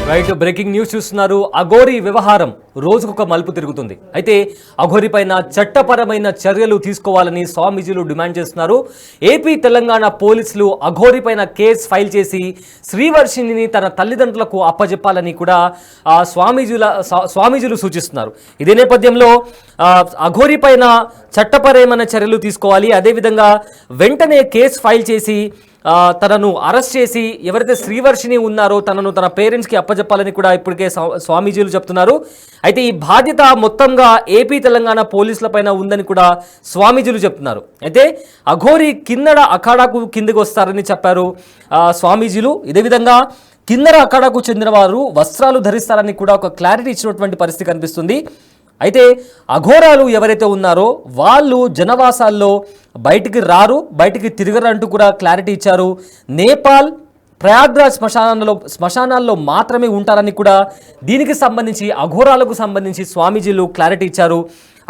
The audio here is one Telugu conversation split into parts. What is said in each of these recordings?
రైట్ బ్రేకింగ్ న్యూస్ చూస్తున్నారు. అఘోరి వ్యవహారం రోజుకొక మలుపు తిరుగుతుంది. అయితే అఘోరి పైన చట్టపరమైన చర్యలు తీసుకోవాలని స్వామీజీలు డిమాండ్ చేస్తున్నారు. ఏపీ తెలంగాణ పోలీసులు అఘోరి పైన కేసు ఫైల్ చేసి శ్రీవర్షిణిని తన తల్లిదండ్రులకు అప్పజెప్పాలని కూడా స్వామీజీలు సూచిస్తున్నారు. ఇదే నేపథ్యంలో అఘోరి పైన చట్టపరమైన చర్యలు తీసుకోవాలి, అదేవిధంగా వెంటనే కేసు ఫైల్ చేసి తనను అరెస్ట్ చేసి ఎవరైతే శ్రీవర్షిణి ఉన్నారో తనను తన పేరెంట్స్కి అప్పచెప్పాలని కూడా ఇప్పటికే స్వామీజీలు చెప్తున్నారు. అయితే ఈ బాధ్యత మొత్తంగా ఏపీ తెలంగాణ పోలీసుల పైన ఉందని కూడా స్వామీజీలు చెప్తున్నారు. అయితే అఘోరి కిన్నడ అఖాడాకు కిందకి వస్తారని చెప్పారు స్వామీజీలు. ఇదే విధంగా కిన్నర అఖాడాకు చెందిన వారు వస్త్రాలు ధరిస్తారని కూడా ఒక క్లారిటీ ఇచ్చినటువంటి పరిస్థితి కనిపిస్తుంది. అయితే అఘోరాలు ఎవరైతే ఉన్నారో వాళ్ళు జనవాసాల్లో బయటికి రారు, బయటికి తిరగరు అంటూ కూడా క్లారిటీ ఇచ్చారు. నేపాల్ ప్రయాగ్రాజ్ శ్మశానాల్లో మాత్రమే ఉంటారని కూడా దీనికి సంబంధించి అఘోరాలకు సంబంధించి స్వామీజీలు క్లారిటీ ఇచ్చారు.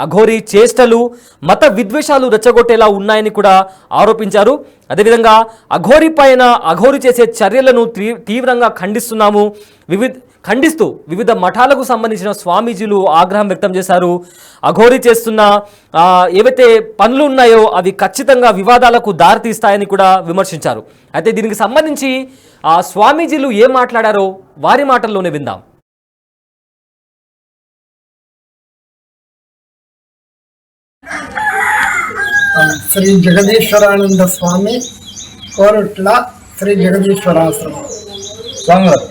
అఘోరి చేష్టలు మత విద్వేషాలు రెచ్చగొట్టేలా ఉన్నాయని కూడా ఆరోపించారు. అదేవిధంగా అఘోరి చేసే చర్యలను తీవ్రంగా ఖండిస్తూ వివిధ మఠాలకు సంబంధించిన స్వామీజీలు ఆగ్రహం వ్యక్తం చేశారు. అఘోరి చేస్తున్న ఏవైతే పనులు ఉన్నాయో అవి ఖచ్చితంగా వివాదాలకు దారితీస్తాయని కూడా విమర్శించారు. అయితే దీనికి సంబంధించి స్వామీజీలు ఏం మాట్లాడారో వారి మాటల్లోనే విందాం. శ్రీ జగదీశ్వరానంద స్వామి కోరుట్ల శ్రీ జగదీశ్వరాశ్రమం స్వామివారు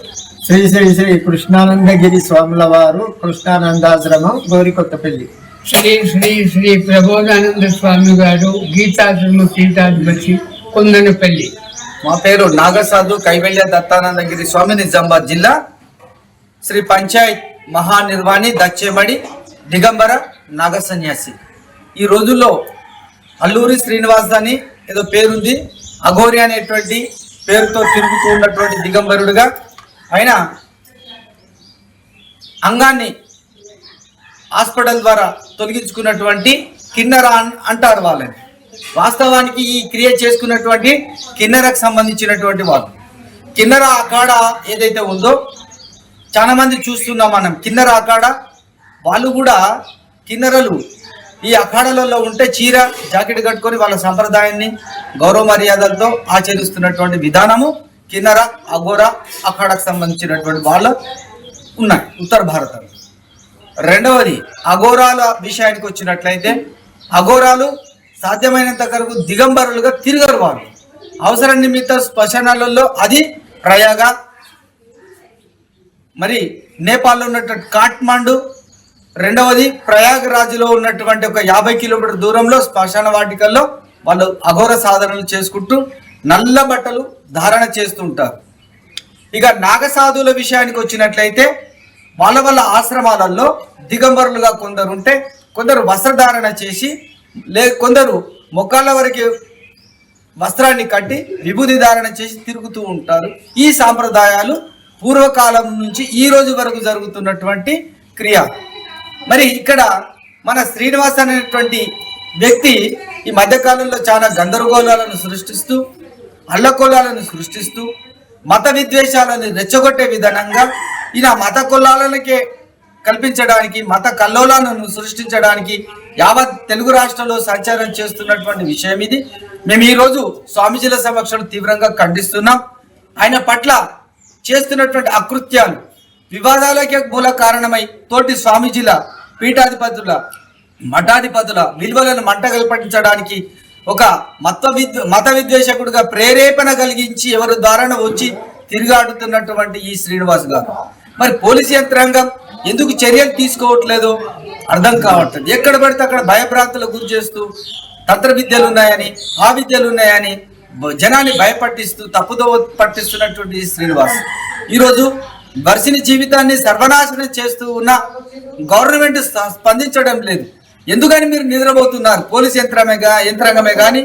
శ్రీ శ్రీ శ్రీ కృష్ణానందగిరి స్వాముల వారు కృష్ణానందాశ్రమం గోరికొత్తపల్లి. శ్రీ శ్రీ శ్రీ ప్రబోధానంద స్వామి గారు గీతాశ్రమ పీఠాధిపతి కొందనపల్లి. మా పేరు నాగసాధు కైవల్య దత్తానందగిరి స్వామి, నిజామాబాద్ జిల్లా. శ్రీ పంచాయత్ మహానిర్వాణి దచ్చేమడి దిగంబర నాగ సన్యాసి. ఈ రోజుల్లో అల్లూరి శ్రీనివాస్ అని ఏదో పేరుంది, అఘోరి అనేటువంటి పేరుతో తిరుగుతూ ఉన్నటువంటి దిగంబరుడుగా ఆయన అంగాన్ని హాస్పిటల్ ద్వారా తొలగించుకున్నటువంటి కిన్నర అంటారు వాళ్ళని. వాస్తవానికి ఈ క్రియ చేసుకున్నటువంటి కిన్నరకు సంబంధించినటువంటి వాళ్ళు. కిన్నర అఖాడ ఏదైతే ఉందో చాలా మంది చూస్తున్నాం మనం. కిన్నర అఖాడ వాళ్ళు కూడా కిన్నరలు ఈ అఖాడలలో ఉంటే చీర జాకెట్ కట్టుకొని వాళ్ళ సంప్రదాయాన్ని గౌరవ మర్యాదలతో ఆచరిస్తున్నటువంటి విధానము కిన్నర అఘోర అఖాడకు సంబంధించినటువంటి వాళ్ళు ఉన్నాయి ఉత్తర భారతంలో. రెండవది అఘోరాల విషయానికి వచ్చినట్లయితే అఘోరాలు సాధ్యమైనంత వరకు దిగంబరులుగా తిరగరు. వాళ్ళు అవసరం నిమిత్తం శ్మశానాలలో, అది ప్రయాగ, మరి నేపాల్లో ఉన్నటువంటి కాఠ్మండు, రెండవది ప్రయాగరాజ్లో ఉన్నటువంటి ఒక 50 కిలోమీటర్ దూరంలో శ్మశాన వాటికల్లో వాళ్ళు అఘోర సాధనలు చేసుకుంటూ నల్ల బట్టలు ధారణ చేస్తుంటారు. ఇక నాగసాధువుల విషయానికి వచ్చినట్లయితే వాళ్ళ ఆశ్రమాలలో దిగంబరులుగా కొందరు ఉంటే, కొందరు వస్త్రధారణ చేసి, కొందరు మొక్కాళ్ళ వరకు వస్త్రాన్ని కట్టి విభూతి ధారణ చేసి తిరుగుతూ ఉంటారు. ఈ సాంప్రదాయాలు పూర్వకాలం నుంచి ఈ రోజు వరకు జరుగుతున్నటువంటి క్రియ. మరి ఇక్కడ మన శ్రీనివాస్ అనేటువంటి వ్యక్తి ఈ మధ్యకాలంలో చాలా గందరగోళాలను సృష్టిస్తూ, అల్లకొల్లాలను సృష్టిస్తూ, మత విద్వేషాలను రెచ్చగొట్టే విధానంగా ఈయన మత కొల్లాలకే కల్పించడానికి, మత కల్లోలాలను సృష్టించడానికి యావత్ తెలుగు రాష్ట్రంలో సంచారం చేస్తున్నటువంటి విషయం ఇది. మేము ఈరోజు స్వామీజీల సమక్షంలో తీవ్రంగా ఖండిస్తున్నాం. ఆయన పట్ల చేస్తున్నటువంటి అకృత్యాలు వివాదాలకే మూల కారణమై తోటి స్వామీజీల, పీఠాధిపతుల, మఠాధిపతుల విలువలను మంటగల్పటించడానికి ఒక మత విద్వేషకుడిగా ప్రేరేపణ కలిగించి ఎవరి ద్వారా వచ్చి తిరిగాడుతున్నటువంటి ఈ శ్రీనివాస్ గారు మరి పోలీసు యంత్రాంగం ఎందుకు చర్యలు తీసుకోవట్లేదో అర్థం కావట్లేదు. ఎక్కడ పడితే అక్కడ భయభ్రాంతులకు గురి చేస్తూ తంత్ర విద్యలు ఉన్నాయని, ఆ విద్యలు ఉన్నాయని జనాన్ని భయపట్టిస్తూ తప్పుదో పట్టిస్తున్నటువంటి ఈ శ్రీనివాస్ ఈరోజు వర్షిని జీవితాన్ని సర్వనాశనం చేస్తూ ఉన్న గవర్నమెంట్ స్పందించడం లేదు. ఎందుకని మీరు నిద్రపోతున్నారు? పోలీస్ యంత్రాంగమే కానీ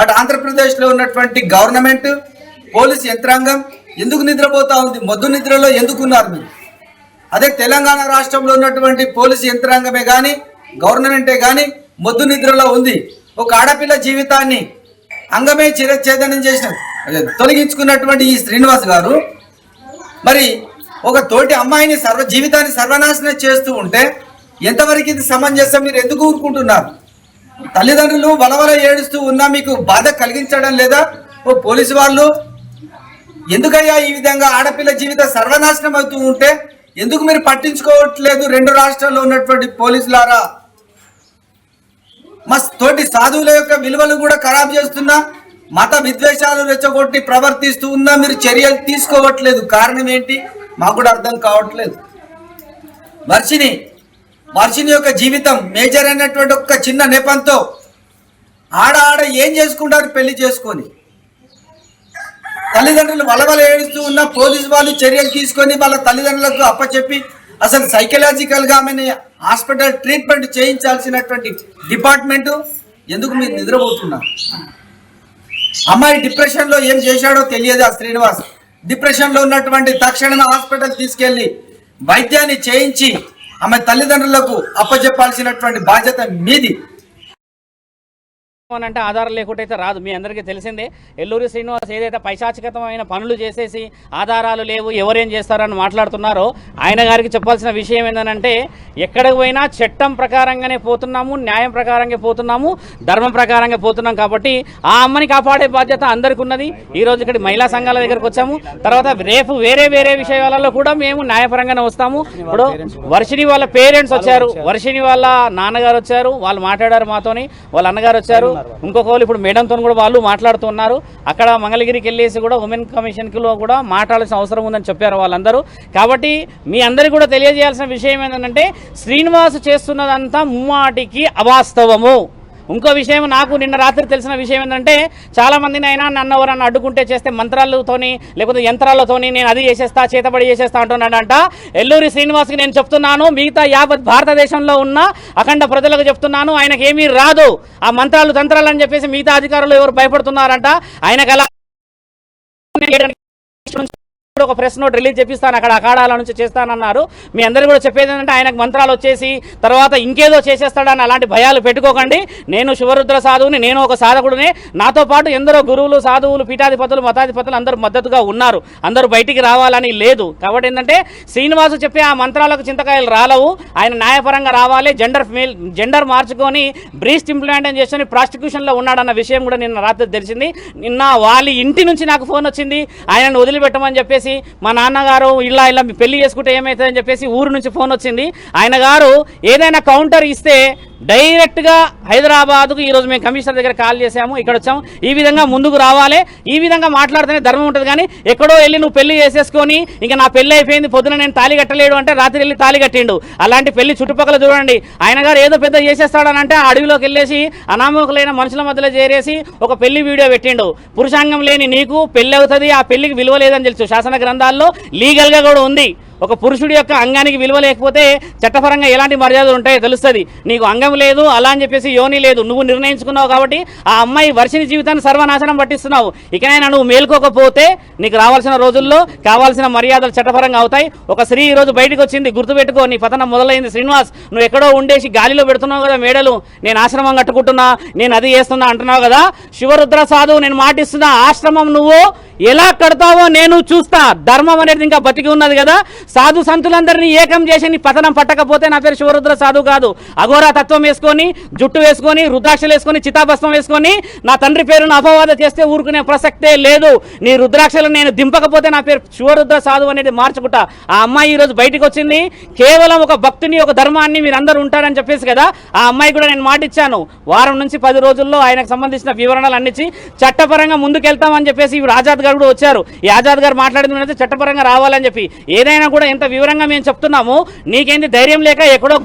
అటు ఆంధ్రప్రదేశ్లో ఉన్నటువంటి గవర్నమెంట్, పోలీస్ యంత్రాంగం ఎందుకు నిద్రపోతా ఉంది? మొద్దు నిద్రలో ఎందుకున్నారు మీరు? అదే తెలంగాణ రాష్ట్రంలో ఉన్నటువంటి పోలీసు యంత్రాంగమే కానీ, గవర్నమెంటే కానీ మొద్దు నిద్రలో ఉంది. ఒక ఆడపిల్ల జీవితాన్ని అంగమే చిరఛేదనం చేసిన తొలగించుకున్నటువంటి ఈ శ్రీనివాస్ గారు మరి ఒక తోటి అమ్మాయిని జీవితాన్ని సర్వనాశనం చేస్తూ ఉంటే ఎంతవరకు ఇది సమంజసం? మీరు ఎందుకు ఊరుకుంటున్నారు? తల్లిదండ్రులు వలవల ఏడుస్తూ ఉన్నా మీకు బాధ కలిగించడం లేదా? ఓ పోలీసు వాళ్ళు ఎందుకయ్యా ఈ విధంగా ఆడపిల్ల జీవిత సర్వనాశనం అవుతూ ఉంటే ఎందుకు మీరు పట్టించుకోవట్లేదు? 2 రాష్ట్రాల్లో ఉన్నటువంటి పోలీసులారా, మా తోటి సాధువుల యొక్క విలువలు కూడా ఖరాబ్ చేస్తున్నా, మత విద్వేషాలు రెచ్చగొట్టి ప్రవర్తిస్తూ ఉన్నా మీరు చర్యలు తీసుకోవట్లేదు. కారణం ఏంటి? మాకు కూడా అర్థం కావట్లేదు. వర్షిని యొక్క జీవితం మేజర్ అయినటువంటి ఒక చిన్న నెపంతో ఆడ ఏం చేసుకుంటారు? పెళ్లి చేసుకొని తల్లిదండ్రులు వలవల ఏడుస్తూ ఉన్న పోలీసు వాళ్ళు చర్యలు తీసుకొని వాళ్ళ తల్లిదండ్రులకు అప్పచెప్పి అసలు సైకలాజికల్ గా ఆమెని హాస్పిటల్ ట్రీట్మెంట్ చేయించాల్సినటువంటి డిపార్ట్మెంట్ ఎందుకు మీరు నిద్రపోతున్నారు? అమ్మాయి డిప్రెషన్ లో ఏం చేశాడో తెలియదు. ఆ శ్రీనివాస్ డిప్రెషన్ లో ఉన్నటువంటి తక్షణమే హాస్పిటల్ తీసుకెళ్లి వైద్యాన్ని చేయించి ఆమె తల్లిదండ్రులకు అప్పచెప్పాల్సినటువంటి బాధ్యత మీది. అంటే ఆధారం లేకుంటే అయితే రాదు. మీ అందరికీ తెలిసిందే, ఎల్లూరి శ్రీనివాస్ ఏదైతే పైశాచికతమైన పనులు చేసేసి ఆధారాలు లేవు ఎవరేం చేస్తారని మాట్లాడుతున్నారో ఆయన గారికి చెప్పాల్సిన విషయం ఏంటంటే, ఎక్కడికి పోయినా చట్టం ప్రకారంగానే పోతున్నాము, న్యాయం ప్రకారంగా పోతున్నాము, ధర్మం ప్రకారంగా పోతున్నాం. కాబట్టి ఆ అమ్మని కాపాడే బాధ్యత అందరికీ ఉన్నది. ఈరోజు ఇక్కడ మహిళా సంఘాల దగ్గరకు వచ్చాము. తర్వాత రేపు వేరే విషయాలలో కూడా మేము న్యాయపరంగానే వస్తాము. ఇప్పుడు వర్షిని వాళ్ళ పేరెంట్స్ వచ్చారు, వర్షిని వాళ్ళ నాన్నగారు వచ్చారు, వాళ్ళు మాట్లాడారు మాతోని, వాళ్ళ అన్నగారు వచ్చారు, ఇంకొకరు ఇప్పుడు మేడంతో కూడా వాళ్ళు మాట్లాడుతున్నారు. అక్కడ మంగళగిరికి వెళ్ళేసి కూడా ఉమెన్ కమిషన్కి కూడా మాట్లాడాల్సిన అవసరం ఉందని చెప్పారు వాళ్ళందరూ. కాబట్టి మీ అందరికీ కూడా తెలియజేయాల్సిన విషయం ఏంటంటే, శ్రీనివాస్ చేస్తున్నదంతా ముమ్మాటికి అవాస్తవము. ఇంకో విషయం నాకు నిన్న రాత్రి తెలిసిన విషయం ఏంటంటే, చాలా మందిని అయినా నన్ను ఎవరన్నా అడ్డుకుంటే చేస్తే మంత్రాలతోని లేకపోతే యంత్రాలతోని నేను అది చేసేస్తా చేతబడి చేసేస్తా అంటున్నాడంట. ఎల్లూరి శ్రీనివాస్కి నేను చెప్తున్నాను, మిగతా యావత్ భారతదేశంలో ఉన్న అఖండ ప్రజలకు చెప్తున్నాను, ఆయనకి ఏమీ రాదు. ఆ మంత్రాలు తంత్రాలు అని చెప్పేసి మిగతా అధికారులు ఎవరు భయపడుతున్నారంట. ఆయనకు అలా ఒక ప్రెస్ నోట్ రిలీజ్ చేపిస్తాను, అక్కడ అఖాడాల నుంచి చేస్తానన్నారు. మీ అందరూ కూడా చెప్పేది ఏంటంటే, ఆయనకు మంత్రాలు వచ్చేసి తర్వాత ఇంకేదో చేసేస్తాడని అలాంటి భయాలు పెట్టుకోకండి. నేను శివరుద్ర సాధువుని, నేను ఒక సాధకుడిని, నాతో పాటు ఎందరో గురువులు, సాధువులు, పీఠాధిపతులు, మతాధిపతులు అందరూ మద్దతుగా ఉన్నారు. అందరూ బయటికి రావాలని లేదు. కాబట్టి ఏంటంటే, శ్రీనివాసు చెప్పే ఆ మంత్రాలకు చింతకాయలు రాలవు. ఆయన న్యాయపరంగా రావాలి. జెండర్ మార్చుకొని బ్రీస్ట్ ఇంప్లాంటేషన్ ప్రాస్టిట్యూషన్లో ఉన్నాడన్న విషయం కూడా నిన్న రాత్రి తెలిసింది. నిన్న వాళ్ళ ఇంటి నుంచి నాకు ఫోన్ వచ్చింది, ఆయనను వదిలిపెట్టమని చెప్పేసి. మా నాన్నగారు ఇలా పెళ్లి చేసుకుంటే ఏమవుతుందని చెప్పేసి ఊరు నుంచి ఫోన్ వచ్చింది. ఆయన గారు ఏదైనా కౌంటర్ ఇస్తే డైరెక్ట్గా హైదరాబాద్కు ఈరోజు మేము కమిషనర్ దగ్గర కాల్ చేసాము, ఇక్కడ వచ్చాము. ఈ విధంగా ముందుకు రావాలి, ఈ విధంగా మాట్లాడితేనే ధర్మం ఉంటుంది. కానీ ఎక్కడో వెళ్ళి నువ్వు పెళ్లి చేసేసుకొని ఇంకా నా పెళ్లి అయిపోయింది, పొద్దున నేను తాళి కట్టలేడు అంటే రాత్రి వెళ్ళి తాళి కట్టిండు. అలాంటి పెళ్లి చుట్టుపక్కల చూడండి. ఆయన గారు ఏదో పెద్ద చేసేస్తాడనంటే అడవిలోకి వెళ్ళేసి అనామకులైన మనుషుల మధ్యలో చేరేసి ఒక పెళ్లి వీడియో పెట్టిండు. పురుషాంగం లేని నీకు పెళ్లి అవుతుంది, ఆ పెళ్లికి విలువ లేదని తెలుసు. శాసన గ్రంథాల్లో లీగల్గా కూడా ఉంది. ఒక పురుషుడి యొక్క అంగానికి విలువ లేకపోతే చట్టపరంగా ఎలాంటి మర్యాదలు ఉంటాయో తెలుస్తుంది. నీకు అంగం లేదు అలా అని చెప్పేసి యోని లేదు, నువ్వు నిర్ణయించుకున్నావు. కాబట్టి ఆ అమ్మాయి వర్షిని జీవితాన్ని సర్వనాశనం పట్టిస్తున్నావు. ఇకనైనా నువ్వు మేల్కోకపోతే నీకు రావాల్సిన రోజుల్లో కావాల్సిన మర్యాదలు చట్టపరంగా అవుతాయి. ఒక స్త్రీ ఈరోజు బయటకు వచ్చింది, గుర్తుపెట్టుకో, నీ పతనం మొదలైంది. శ్రీనివాస్, నువ్వు ఎక్కడో ఉండేసి గాలిలో పెడుతున్నావు కదా మేడలు, నేను ఆశ్రమం కట్టుకుంటున్నా, నేను అది చేస్తున్నా అంటున్నావు కదా. శివరుద్ర సాధువు నేను మాటిస్తున్నా, ఆశ్రమం నువ్వు ఎలా కడతావో నేను చూస్తా. ధర్మం అనేది ఇంకా బతికి ఉన్నది కదా. సాధు సంతులందరినీ ఏకం చేసి నీ పతనం పట్టకపోతే నా పేరు శివరుద్ర సాధువు కాదు. అఘోరా తత్వం వేసుకొని, జుట్టు వేసుకొని, రుద్రాక్షలు వేసుకొని, చితాభస్మం వేసుకొని నా తండ్రి పేరును అపవాద చేస్తే ఊరుకునే ప్రసక్తే లేదు. నీ రుద్రాక్షలు నేను దింపకపోతే నా పేరు శివరుద్ర సాధువు అనేది మార్చుకుంటా. ఆ అమ్మాయి ఈరోజు బయటకు వచ్చింది, కేవలం ఒక భక్తుని, ఒక ధర్మాన్ని మీరందరూ ఉంటారని చెప్పేసి కదా. ఆ అమ్మాయి కూడా నేను మాటిచ్చాను, వారం నుంచి 10 రోజుల్లో ఆయనకు సంబంధించిన వివరణలు అన్నిచ్చి చట్టపరంగా ముందుకెళ్తామని చెప్పేసి ఆజాద్ గారు కూడా వచ్చారు. ఈ ఆజాద్ గారు మాట్లాడింది చట్టపరంగా రావాలని చెప్పి. ఏదైనా కూడా ఎంత వివరంగా మేము చెప్తున్నాము, నీకేంది ధైర్యం లేక ఎక్కడో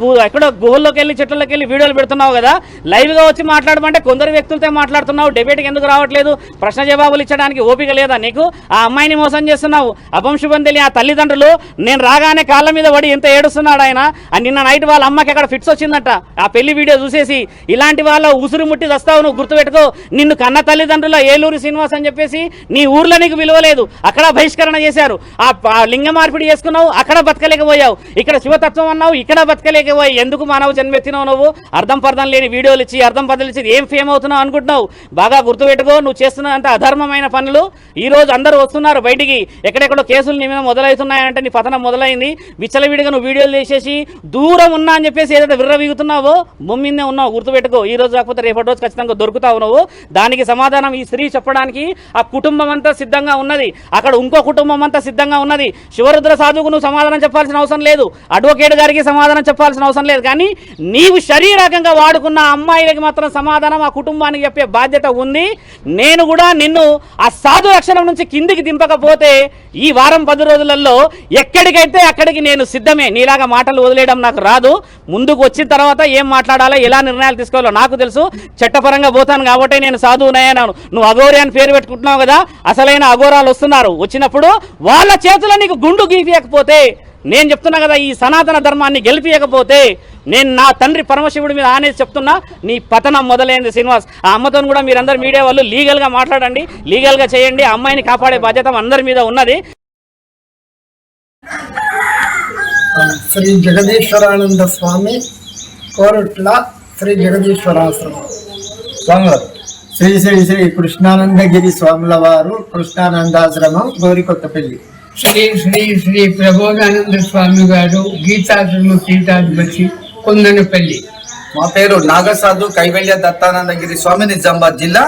గుహల్లోకి వెళ్ళి చెట్లలోకి వెళ్ళి వీడియోలు పెడుతున్నావు కదా. లైవ్గా వచ్చి మాట్లాడమంటే కొందరు వ్యక్తులతో మాట్లాడుతున్నావు. డిబేట్కి ఎందుకు రావట్లేదు? ప్రశ్న జవాబులు ఇచ్చడానికి ఓపిక లేదా నీకు? ఆ అమ్మాయిని మోసం చేస్తున్నావు. అపంశుభం తెలియ ఆ తల్లిదండ్రులు నేను రాగానే కాళ్ళ మీద పడి ఎంత ఏడుస్తున్నాడు ఆయన. నిన్న నైట్ వాళ్ళ అమ్మకి అక్కడ ఫిట్స్ వచ్చిందట ఆ పెళ్లి వీడియో చూసేసి. ఇలాంటి వాళ్ళ ఉసురు ముట్టి వస్తావు నువ్వు, గుర్తుపెట్టుకో. నిన్ను కన్న తల్లిదండ్రుల ఏలూరు శ్రీనివాస్ అని చెప్పేసి నీ ఊర్లో ఊర్లో నీకు విలువ లేదు, అక్కడ బహిష్కరణ చేశారు. ఆ లింగ మార్పిడి చేసుకున్నావు, అక్కడ బతకలేకపోయావు. ఇక్కడ శివతత్వం అన్నావు, ఇక్కడ బతకలేకపోయావు. ఎందుకు మానవ జన్మెత్తినావు నువ్వు? అర్థం పర్థం లేని వీడియోలు ఇచ్చి అర్థం పర్థాలు ఇచ్చి ఏం ఫేమ్ అవుతున్నావు అనుకుంటున్నావు? బాగా గుర్తుపెట్టుకో, నువ్వు చేస్తున్న అంత అధర్మమైన పనులు. ఈ రోజు అందరూ వస్తున్నారు బయటికి, ఎక్కడెక్కడో కేసులు నీ మీద మొదలవుతున్నాయంటే నీ పతనం మొదలైంది. విచ్చలవిడిగా నువ్వు వీడియోలు చేసేసి దూరం ఉన్నా అని చెప్పేసి ఏదైతే విర్రవీగుతున్నావో భూమి మీదే ఉన్నావు, గుర్తుపెట్టుకో. ఈ రోజు కాకపోతే రేపటి రోజు ఖచ్చితంగా దొరుకుతావు నువ్వు. దానికి సమాధానం ఈ స్త్రీ చెప్పడానికి ఆ కుటుంబం అంతా సిద్ధంగా ఉన్నది, అక్కడ ఇంకో కుటుంబం అంతా సిద్ధంగా ఉన్నది. శివరుద్ర సాధువుకు నువ్వు సమాధానం చెప్పాల్సిన అవసరం లేదు, అడ్వకేట్ గారికి సమాధానం చెప్పాల్సిన అవసరం లేదు. కానీ నీవు శరీరకంగా వాడుకున్న అమ్మాయిలకి మాత్రం సమాధానం ఆ కుటుంబానికి చెప్పే బాధ్యత ఉంది. నేను కూడా నిన్ను ఆ సాధు లక్షణం నుంచి కిందికి దింపకపోతే ఈ వారం 10 రోజులలో ఎక్కడికైతే అక్కడికి నేను సిద్ధమే. నీలాగా మాటలు వదిలేయడం నాకు రాదు. ముందుకు వచ్చిన తర్వాత ఏం మాట్లాడాలో, ఎలా నిర్ణయాలు తీసుకోవాలో నాకు తెలుసు. చట్టపరంగా పోతాను కాబట్టి నేను సాధువునయ్యాను. నువ్వు అఘోరి అని పేరు పెట్టుకుంటున్నావు కదా, అసలైన అఘోరాలు వస్తున్నారు. వచ్చినప్పుడు వాళ్ళ చేతుల్లో నీకు గుండు గీపియకపోతే, నేను చెప్తున్నా కదా, ఈ సనాతన ధర్మాన్ని గెలిపియకపోతే నేను నా తండ్రి పరమశివుడి మీద ఆనేసి చెప్తున్నా, నీ పతనం మొదలైంది శ్రీనివాస్. ఆ అమ్మతో కూడా మీరందరూ మీడియా వాళ్ళు లీగల్గా మాట్లాడండి, లీగల్గా చేయండి. ఆ అమ్మాయిని కాపాడే బాధ్యత అందరి మీద ఉన్నది. శ్రీ జగదీశ్వరానంద స్వామి కోరుట్ల శ్రీ జగదీశ్వరాశ్రమం. స్వామివారు శ్రీ శ్రీ శ్రీ కృష్ణానందగిరి స్వాముల వారు, కృష్ణానందాశ్రమం, గోరికొత్తపల్లి. శ్రీ శ్రీ శ్రీ ప్రబోధానంద స్వామి గారు, గీతాశ్రమ పీఠాధిపతి, కొందనపల్లి. మా పేరు నాగసాధు కైవల్య దత్తానందగిరి స్వామి, నిజామాబాద్ జిల్లా.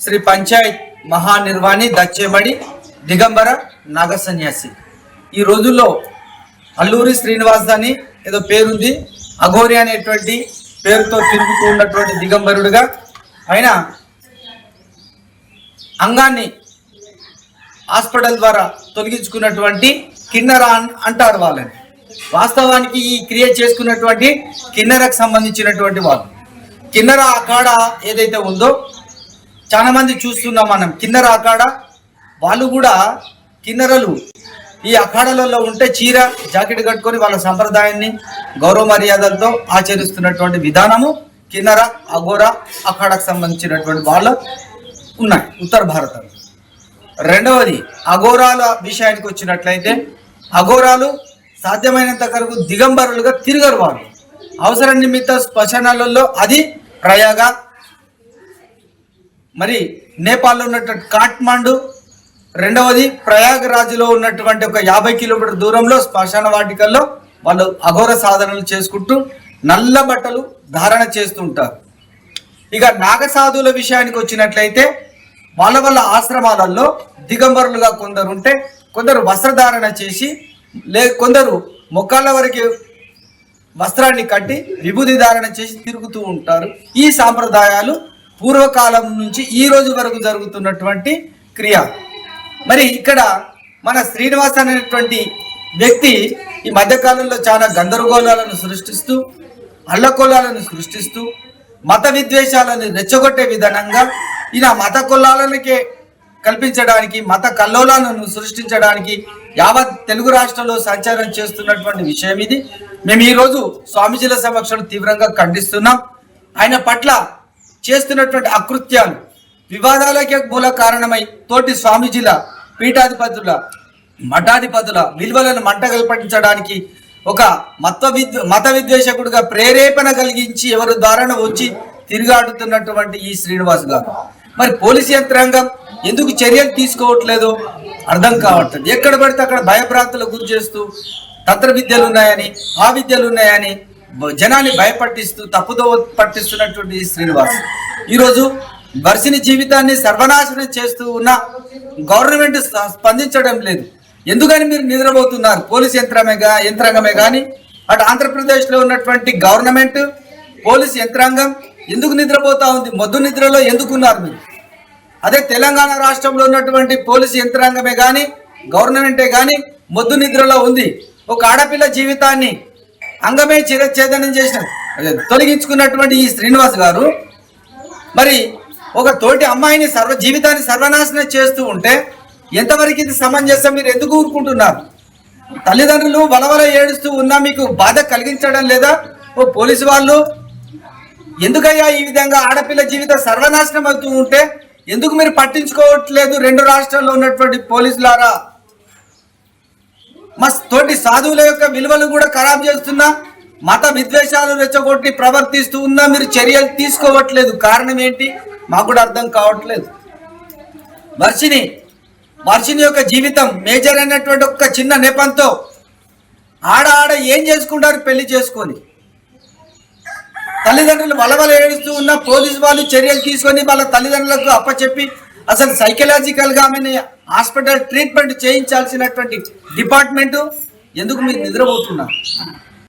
శ్రీ పంచాయత్ మహానిర్వాణి దచ్చేమడి దిగంబర నాగ సన్యాసి. ఈ రోజుల్లో అల్లూరి శ్రీనివాస్ అని ఏదో పేరుంది, అఘోరి అనేటువంటి పేరుతో తిరుగుతూ ఉన్నటువంటి దిగంబరుడుగా ఆయన అంగాన్ని హాస్పిటల్ ద్వారా తొలగించుకున్నటువంటి కిన్నెర అంటారు వాళ్ళని. వాస్తవానికి ఈ క్రియ చేసుకున్నటువంటి కిన్నెరకు సంబంధించినటువంటి వాళ్ళు. కిన్నెర అఖాడ ఏదైతే ఉందో చాలా మంది చూస్తున్నాం మనం. కిన్నెర అఖాడ వాళ్ళు కూడా కిన్నెరలు ఈ అఖాడలలో ఉంటే చీర జాకెట్ కట్టుకొని వాళ్ళ సంప్రదాయాన్ని గౌరవ మర్యాదలతో ఆచరిస్తున్నటువంటి విధానము కిన్నెర అఘోర అఖాడకు సంబంధించినటువంటి వాళ్ళు ఉన్నాయి ఉత్తర భారతంలో. రెండవది అఘోరాల విషయానికి వచ్చినట్లయితే, అఘోరాలు సాధ్యమైనంత వరకు దిగంబరులుగా తిరగరు. వాళ్ళు అవసరం నిమిత్త శ్మశానాలలో, అది ప్రయాగ, మరి నేపాల్లో ఉన్నటువంటి కాఠ్మండు, రెండవది ప్రయాగరాజ్లో ఉన్నటువంటి ఒక 50 కిలోమీటర్ దూరంలో శ్మశాన వాటికల్లో వాళ్ళు అఘోర సాధనలు చేసుకుంటూ నల్ల బట్టలు ధారణ చేస్తుంటారు. ఇక నాగసాధువుల విషయానికి వచ్చినట్లయితే వాళ్ళ ఆశ్రమాలలో దిగంబరులుగా కొందరు ఉంటే, కొందరు వస్త్రధారణ చేసి, కొందరు మొక్కాళ్ళ వరకు వస్త్రాన్ని కట్టి విభూతి ధారణ చేసి తిరుగుతూ ఉంటారు. ఈ సాంప్రదాయాలు పూర్వకాలం నుంచి ఈ రోజు వరకు జరుగుతున్నటువంటి క్రియ. మరి ఇక్కడ మన శ్రీనివాస్ అనేటువంటి వ్యక్తి ఈ మధ్యకాలంలో చాలా గందరగోళాలను సృష్టిస్తూ, అల్లకొల్లాలను సృష్టిస్తూ, మత విద్వేషాలను రెచ్చగొట్టే విధానంగా ఈయన మత కొల్లాలకే కల్పించడానికి, మత కల్లోలాలను సృష్టించడానికి యావత్ తెలుగు రాష్ట్రంలో సంచారం చేస్తున్నటువంటి విషయం ఇది. మేము ఈరోజు స్వామీజీల సమక్షంలో తీవ్రంగా ఖండిస్తున్నాం. ఆయన పట్ల చేస్తున్నటువంటి అకృత్యాలు వివాదాలకే మూల కారణమై తోటి స్వామీజీల, పీఠాధిపతుల, మఠాధిపతుల విలువలను మంటగల్పటించడానికి ఒక మత విద్వేషకుడిగా ప్రేరేపణ కలిగించి ఎవరి ద్వారా వచ్చి తిరిగాడుతున్నటువంటి ఈ శ్రీనివాస్ గారు, మరి పోలీసు యంత్రాంగం ఎందుకు చర్యలు తీసుకోవట్లేదో అర్థం కావట్లేదు. ఎక్కడ పడితే అక్కడ భయభ్రాంతులకు గురి చేస్తూ తంత్ర విద్యలు ఉన్నాయని, ఆ విద్యలు ఉన్నాయని జనాన్ని భయపట్టిస్తూ తప్పుదో పట్టిస్తున్నటువంటి ఈ శ్రీనివాస్ ఈరోజు వర్షిని జీవితాన్ని సర్వనాశనం చేస్తూ ఉన్న గవర్నమెంట్ స్పందించడం లేదు. ఎందుకని మీరు నిద్రపోతున్నారు? పోలీస్ యంత్రాంగమే కానీ, అటు ఆంధ్రప్రదేశ్లో ఉన్నటువంటి గవర్నమెంట్, పోలీస్ యంత్రాంగం ఎందుకు నిద్రపోతా ఉంది? మొద్దు నిద్రలో ఎందుకున్నారు మీరు? అదే తెలంగాణ రాష్ట్రంలో ఉన్నటువంటి పోలీసు యంత్రాంగమే కానీ, గవర్నమెంటే కానీ మొద్దు నిద్రలో ఉంది. ఒక ఆడపిల్ల జీవితాన్ని అంగమే చిరచ్ఛేదనం చేసిన తొలగించుకున్నటువంటి ఈ శ్రీనివాస్ గారు మరి ఒక తోటి అమ్మాయిని జీవితాన్ని సర్వనాశనం చేస్తూ ఉంటే ఎంతవరకు ఇది సమంజసం? మీరు ఎందుకు ఊరుకుంటున్నారు? తల్లిదండ్రులు వలవల ఏడుస్తూ ఉన్నా మీకు బాధ కలిగించడం లేదా? ఓ పోలీసు వాళ్ళు ఎందుకయ్యా ఈ విధంగా ఆడపిల్ల జీవితం సర్వనాశనం అవుతూ ఉంటే ఎందుకు మీరు పట్టించుకోవట్లేదు? 2 రాష్ట్రాల్లో ఉన్నటువంటి పోలీసులారా, మా తోటి సాధువుల యొక్క విలువలు కూడా ఖరాబ్ చేస్తున్నా, మత విద్వేషాలు రెచ్చగొట్టి ప్రవర్తిస్తూ ఉన్నా మీరు చర్యలు తీసుకోవట్లేదు. కారణం ఏంటి? మాకు కూడా అర్థం కావట్లేదు. వర్షిని యొక్క జీవితం మేజర్ అయినటువంటి ఒక చిన్న నెపంతో ఆడ ఏం చేసుకుంటారు? పెళ్లి చేసుకొని తల్లిదండ్రులు వలవల ఏడుస్తూ ఉన్న పోలీసు వాళ్ళు చర్యలు తీసుకొని వాళ్ళ తల్లిదండ్రులకు అప్పచెప్పి అసలు సైకలాజికల్గా ఆమెని హాస్పిటల్ ట్రీట్మెంట్ చేయించాల్సినటువంటి డిపార్ట్మెంటు ఎందుకు మీరు నిద్రపోతున్నారు?